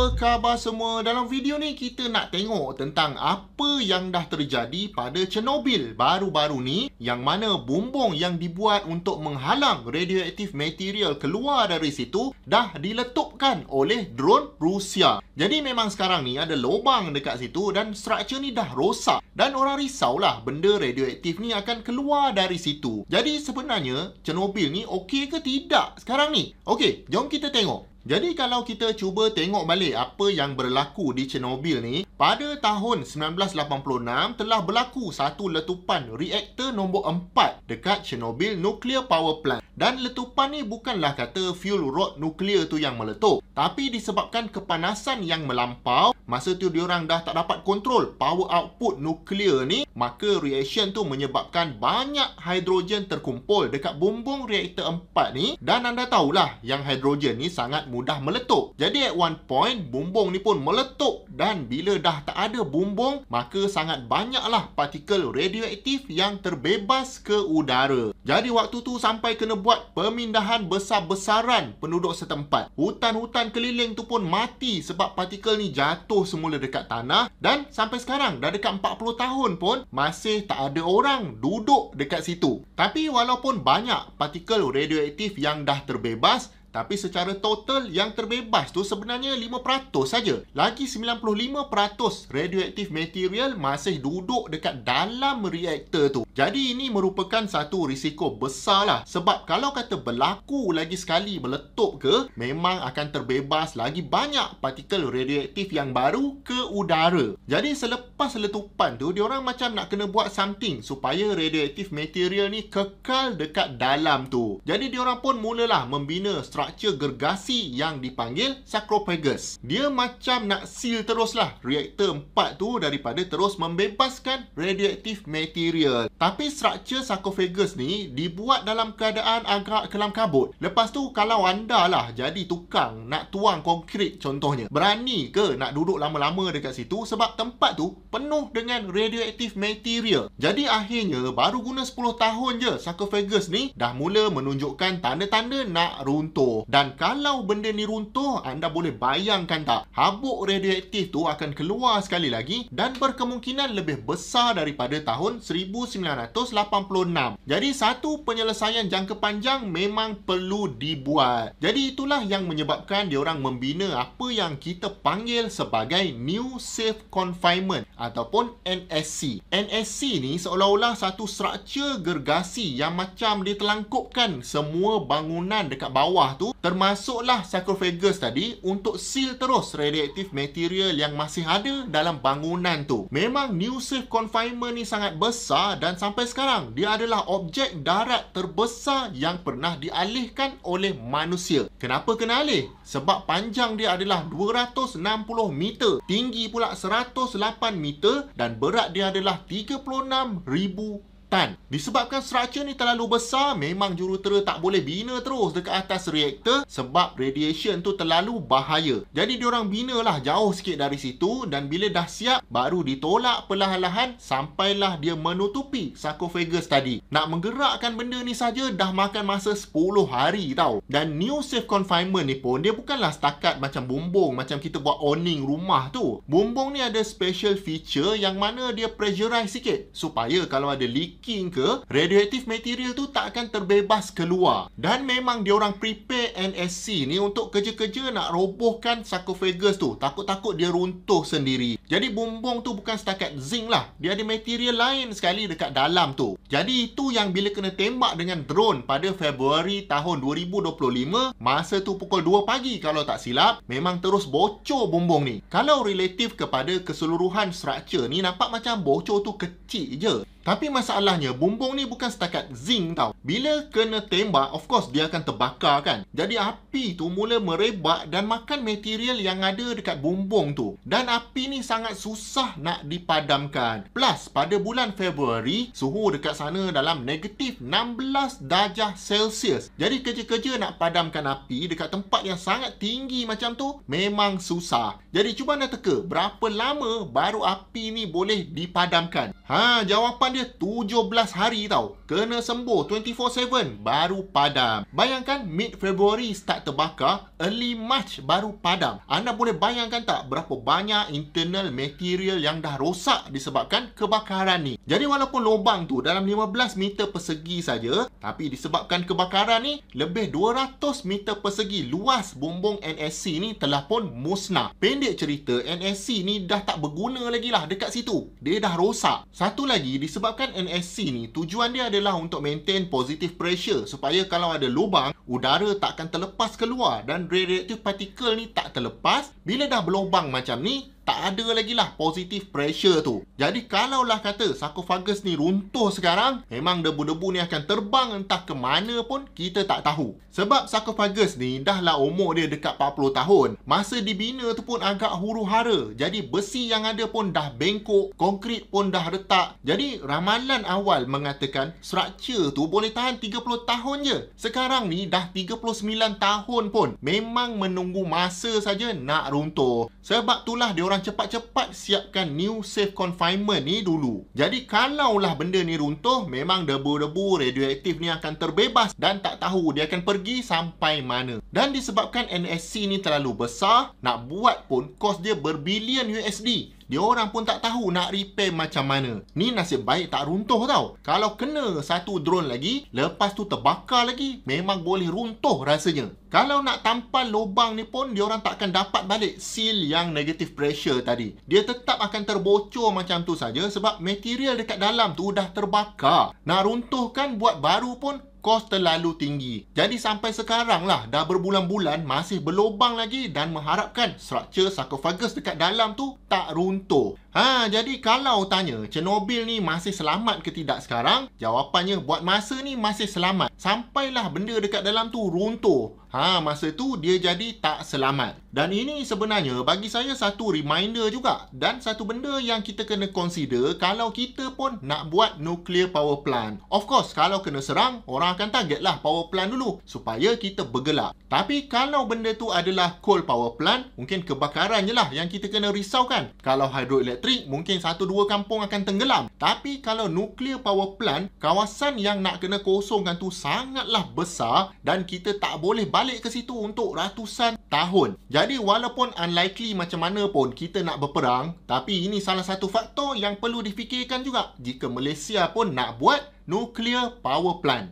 Apa khabar semua? Dalam video ni kita nak tengok tentang apa yang dah terjadi pada Chernobyl baru-baru ni, yang mana bumbung yang dibuat untuk menghalang radioaktif material keluar dari situ dah diletupkan oleh drone Rusia. Jadi memang sekarang ni ada lubang dekat situ dan struktur ni dah rosak dan orang risaulah benda radioaktif ni akan keluar dari situ. Jadi sebenarnya Chernobyl ni okey ke tidak sekarang ni? Okey, jom kita tengok. Jadi kalau kita cuba tengok balik apa yang berlaku di Chernobyl ni, pada tahun 1986 telah berlaku satu letupan reaktor nombor 4 dekat Chernobyl Nuclear Power Plant. Dan letupan ni bukanlah kata fuel rod nuklear tu yang meletup, tapi disebabkan kepanasan yang melampau. Masa tu diorang dah tak dapat kontrol power output nuklear ni, maka reaction tu menyebabkan banyak hidrogen terkumpul dekat bumbung reaktor 4 ni. Dan anda tahulah yang hidrogen ni sangat mudah meletup. Jadi at one point bumbung ni pun meletup, dan bila dah tak ada bumbung, maka sangat banyaklah partikel radioaktif yang terbebas ke udara. Jadi waktu tu sampai kena buat pemindahan besar-besaran penduduk setempat. Hutan-hutan keliling tu pun mati sebab partikel ni jatuh semula dekat tanah, dan sampai sekarang dah dekat 40 tahun pun masih tak ada orang duduk dekat situ. Tapi walaupun banyak partikel radioaktif yang dah terbebas, tapi secara total yang terbebas tu sebenarnya 5% saja. Lagi 95% radioaktif material masih duduk dekat dalam reaktor tu. Jadi ini merupakan satu risiko besar lah. Sebab kalau kata berlaku lagi sekali meletup ke, memang akan terbebas lagi banyak partikel radioaktif yang baru ke udara. Jadi selepas letupan tu, diorang macam nak kena buat something supaya radioaktif material ni kekal dekat dalam tu. Jadi diorang pun mulalah membina struktur gergasi yang dipanggil sarcophagus. Dia macam nak seal teruslah reaktor 4 tu daripada terus membebaskan radioaktif material. Tapi struktur sarcophagus ni dibuat dalam keadaan agak kelam kabut. Lepas tu kalau anda lah jadi tukang nak tuang konkrit contohnya, berani ke nak duduk lama-lama dekat situ sebab tempat tu penuh dengan radioaktif material. Jadi akhirnya baru guna 10 tahun je sarcophagus ni dah mula menunjukkan tanda-tanda nak runtuh. Dan kalau benda ni runtuh, anda boleh bayangkan tak, habuk radioaktif tu akan keluar sekali lagi dan berkemungkinan lebih besar daripada tahun 1986. Jadi satu penyelesaian jangka panjang memang perlu dibuat. Jadi itulah yang menyebabkan diorang membina apa yang kita panggil sebagai New Safe Confinement ataupun NSC. NSC ni seolah-olah satu struktur gergasi yang macam ditelangkupkan semua bangunan dekat bawah tu, termasuklah sarcophagus tadi, untuk seal terus radioaktif material yang masih ada dalam bangunan tu. Memang New Safe Confinement ni sangat besar dan sampai sekarang dia adalah objek darat terbesar yang pernah dialihkan oleh manusia. Kenapa kena alih? Sebab panjang dia adalah 260 meter, tinggi pula 108 meter dan berat dia adalah 36,000 tan. Disebabkan struktur ni terlalu besar, memang jurutera tak boleh bina terus dekat atas reaktor sebab radiation tu terlalu bahaya. Jadi diorang binalah jauh sikit dari situ, dan bila dah siap baru ditolak perlahan-lahan sampailah dia menutupi sarcophagus tadi. Nak menggerakkan benda ni saja dah makan masa 10 hari tau. Dan New Safe Confinement ni pun dia bukanlah setakat macam bumbung macam kita buat awning rumah tu. Bumbung ni ada special feature yang mana dia pressurize sikit supaya kalau ada leak ke, radioaktif material tu tak akan terbebas keluar. Dan memang diorang prepare NSC ni untuk kerja-kerja nak robohkan sarcophagus tu. Takut-takut dia runtuh sendiri. Jadi bumbung tu bukan setakat zinc lah, dia ada material lain sekali dekat dalam tu. Jadi itu yang bila kena tembak dengan drone pada Februari tahun 2025, masa tu pukul 2 pagi kalau tak silap, memang terus bocor bumbung ni. Kalau relatif kepada keseluruhan struktur ni, nampak macam bocor tu kecil je. Tapi masalahnya bumbung ni bukan setakat zinc tau. Bila kena tembak, of course dia akan terbakar kan. Jadi api tu mula merebak dan makan material yang ada dekat bumbung tu. Dan api ni sangat susah nak dipadamkan. Plus pada bulan Februari, suhu dekat sana dalam negatif 16 darjah Celsius. Jadi kerja-kerja nak padamkan api dekat tempat yang sangat tinggi macam tu memang susah. Jadi cuba anda teka, berapa lama baru api ni boleh dipadamkan? Jawapan dia 17 hari tau. Kena sembuh 24/7 baru padam. Bayangkan mid February start terbakar, early March baru padam. Anda boleh bayangkan tak berapa banyak internal material yang dah rosak disebabkan kebakaran ni. Jadi walaupun lubang tu dalam 15 meter persegi saja, tapi disebabkan kebakaran ni, lebih 200 meter persegi luas bumbung NSC ni telah pun musnah. Pendek cerita, NSC ni dah tak berguna lagi lah dekat situ. Dia dah rosak. Satu lagi, disebabkan NSC ni, tujuan dia adalah untuk maintain positive pressure supaya kalau ada lubang, udara tak akan terlepas keluar dan radioactive particle ni tak terlepas. Bila dah berlubang macam ni, tak ada lagi lah positive pressure tu. Jadi kalaulah kata sarkofagus ni runtuh sekarang, memang debu-debu ni akan terbang entah ke mana pun kita tak tahu. Sebab sarkofagus ni dah lah umur dia dekat 40 tahun. Masa dibina tu pun agak huru-hara. Jadi besi yang ada pun dah bengkok, konkrit pun dah retak. Jadi ramalan awal mengatakan struktur tu boleh tahan 30 tahun je. Sekarang ni dah 39 tahun pun. Memang menunggu masa saja nak runtuh. Sebab itulah diorang cepat-cepat siapkan new safe confinement ni dulu. Jadi kalaulah benda ni runtuh, memang debu-debu radioaktif ni akan terbebas dan tak tahu dia akan pergi sampai mana. Dan disebabkan NSC ni terlalu besar, nak buat pun kos dia berbilion USD. Diorang pun tak tahu nak repair macam mana. Ni nasib baik tak runtuh tau. Kalau kena satu drone lagi, lepas tu terbakar lagi, memang boleh runtuh rasanya. Kalau nak tampal lubang ni pun, diorang tak akan dapat balik seal yang negative pressure tadi. Dia tetap akan terbocor macam tu saja sebab material dekat dalam tu dah terbakar. Nak runtuhkan buat baru pun kos terlalu tinggi. Jadi sampai sekarang lah, dah berbulan-bulan masih berlubang lagi dan mengharapkan struktur sarkofagus dekat dalam tu tak runtuh. Jadi kalau tanya Chernobyl ni masih selamat ke tidak sekarang? Jawapannya buat masa ni masih selamat. Sampailah benda dekat dalam tu runtuh. Masa tu dia jadi tak selamat. Dan ini sebenarnya bagi saya satu reminder juga. Dan satu benda yang kita kena consider kalau kita pun nak buat nuclear power plant. Of course, kalau kena serang, orang akan target lah power plant dulu supaya kita bergelak. Tapi kalau benda tu adalah coal power plant, mungkin kebakaran je lah yang kita kena risaukan. Kalau hidroelektrik, mungkin 1-2 kampung akan tenggelam. Tapi kalau nuclear power plant, kawasan yang nak kena kosongkan tu sangatlah besar dan kita tak boleh balik ke situ untuk ratusan tahun. Jadi walaupun unlikely macam mana pun kita nak berperang, tapi ini salah satu faktor yang perlu difikirkan juga jika Malaysia pun nak buat nuclear power plant.